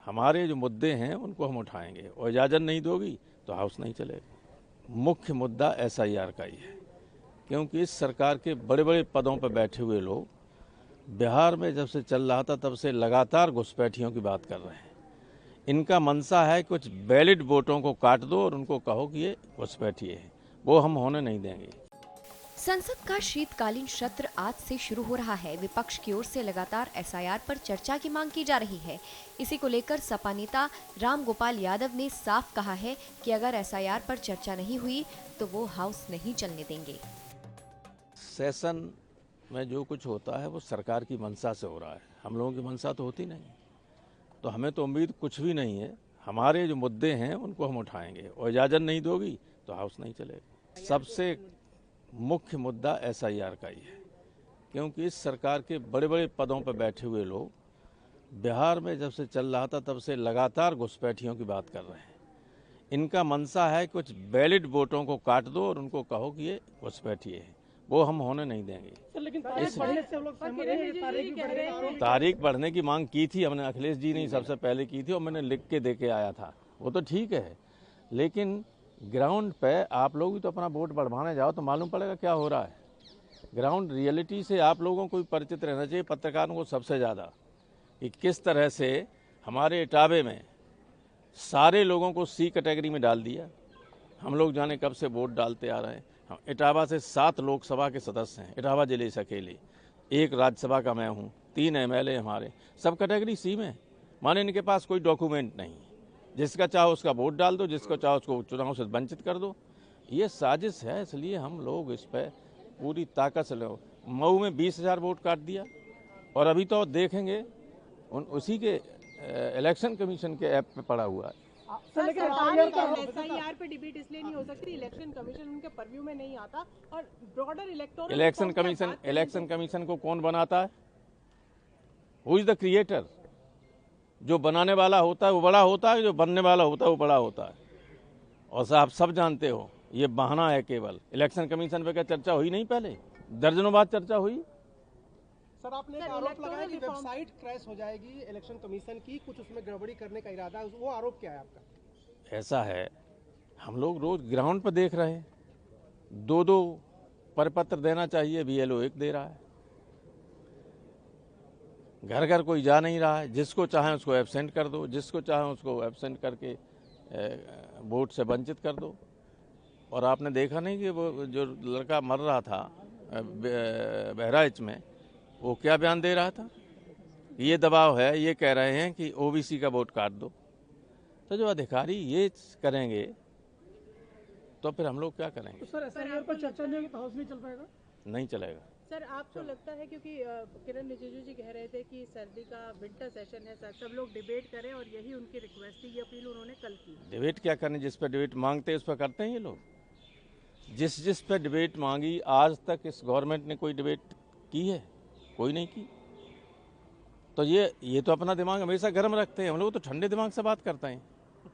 हमारे जो मुद्दे हैं उनको हम उठाएंगे और इजाज़त नहीं दोगी तो हाउस नहीं चलेगा। मुख्य मुद्दा SIR का ही है, क्योंकि इस सरकार के बड़े बड़े पदों पर बैठे हुए लोग बिहार में जब से चल रहा था तब से लगातार घुसपैठियों की बात कर रहे हैं। इनका मंशा है कुछ वैलिड वोटों को काट दो और उनको कहो कि ये घुसपैठिए हैं, वो हम होने नहीं देंगे। संसद का शीतकालीन सत्र आज से शुरू हो रहा है। विपक्ष की ओर से लगातार SIR पर चर्चा की मांग की जा रही है। इसी को लेकर सपा नेता रामगोपाल यादव ने साफ कहा है कि अगर SIR पर चर्चा नहीं हुई तो वो हाउस नहीं चलने देंगे। सेशन में जो कुछ होता है वो सरकार की मंशा से हो रहा है, हम लोगों की मंशा तो होती नहीं, तो हमें तो उम्मीद कुछ भी नहीं है। हमारे जो मुद्दे हैं उनको हम उठाएंगे और इजाज़त नहीं दोगी तो हाउस नहीं चलेगा। सबसे मुख्य मुद्दा SIR का ही है, क्योंकि इस सरकार के बड़े बड़े पदों पर बैठे हुए लोग बिहार में जब से चल रहा था तब से लगातार घुसपैठियों की बात कर रहे हैं। इनका मंशा है कुछ वैलिड वोटों को काट दो और उनको कहो कि ये घुसपैठिए हैं, वो हम होने नहीं देंगे। लेकिन तारीख बढ़ने की मांग की थी हमने, अखिलेश जी ने सबसे पहले की थी और मैंने लिख के दे के आया था, वो तो ठीक है, लेकिन ग्राउंड पे आप लोग भी तो अपना वोट बढ़वाने जाओ तो मालूम पड़ेगा क्या हो रहा है। ग्राउंड रियलिटी से आप लोगों को भी परिचित रहना चाहिए, पत्रकारों को सबसे ज़्यादा, कि किस तरह से हमारे इटावे में सारे लोगों को C कैटेगरी में डाल दिया। हम लोग जाने कब से वोट डालते आ रहे हैं। इटावा से 7 लोकसभा के सदस्य हैं, इटावा जिले से अकेले, 1 राज्यसभा का मैं हूँ, 3 MLA हमारे, सब कैटेगरी C में। माने इनके पास कोई डॉक्यूमेंट नहीं, जिसका चाहो उसका वोट डाल दो, जिसको चाहो उसको चुनाव से वंचित कर दो। ये साजिश है, इसलिए हम लोग इस पर पूरी ताकत से लो। मऊ में 20,000 वोट काट दिया और अभी तो देखेंगे उसी के इलेक्शन कमीशन के ऐप पे पड़ा हुआ है। SIR पे डिबेट इसलिए नहीं हो सकती, इलेक्शन कमीशन उनके परव्यू में नहीं आता और ब्रॉडर इलेक्टोरल इलेक्शन कमीशन को कौन बनाता है? Who is the creator? जो बनाने वाला होता है वो बड़ा होता है, जो बनने वाला होता है वो बड़ा होता है। और आप सब जानते हो ये बहाना है केवल। इलेक्शन कमीशन पे क्या चर्चा हुई नहीं? पहले दर्जनों बार चर्चा हुई। सर, आपने एक आरोप लगाया कि वेबसाइट क्रैश हो जाएगी इलेक्शन कमीशन की, कुछ उसमें गड़बड़ी करने का इरादा है, वो आरोप क्या है आपका? ऐसा है, हम लोग रोज ग्राउंड पर देख रहे हैं, 2-2 परिपत्र देना चाहिए, BLO 1 दे रहा है। घर घर कोई जा नहीं रहा है, जिसको चाहे उसको एब्सेंट कर दो, जिसको चाहे उसको एब्सेंट करके वोट से वंचित कर दो। और आपने देखा नहीं कि वो जो लड़का मर रहा था बहराइच में, वो क्या बयान दे रहा था? ये दबाव है, ये कह रहे हैं कि OBC का वोट काट दो। तो जो अधिकारी ये करेंगे तो फिर हम लोग क्या करेंगे? तो सर, SIR पर चर्चा नहीं होगी तो हाउस नहीं चल पाएगा? नहीं चलेगा। सर, आपको लगता है, क्योंकि किरण रिजिजू जी कह रहे थे कि सर्दी का विंटर सेशन है सर, सब लोग डिबेट करें और यही उनकी रिक्वेस्ट थी, ये अपील उन्होंने कल की। डिबेट क्या करने, जिस पर डिबेट मांगते हैं उस पर करते हैं ये लोग। जिस पे डिबेट मांगी आज तक इस गवर्नमेंट ने कोई डिबेट की है? कोई नहीं की। तो ये तो अपना दिमाग हमेशा गर्म रखते हैं, हम लोग तो ठंडे दिमाग से बात करते हैं।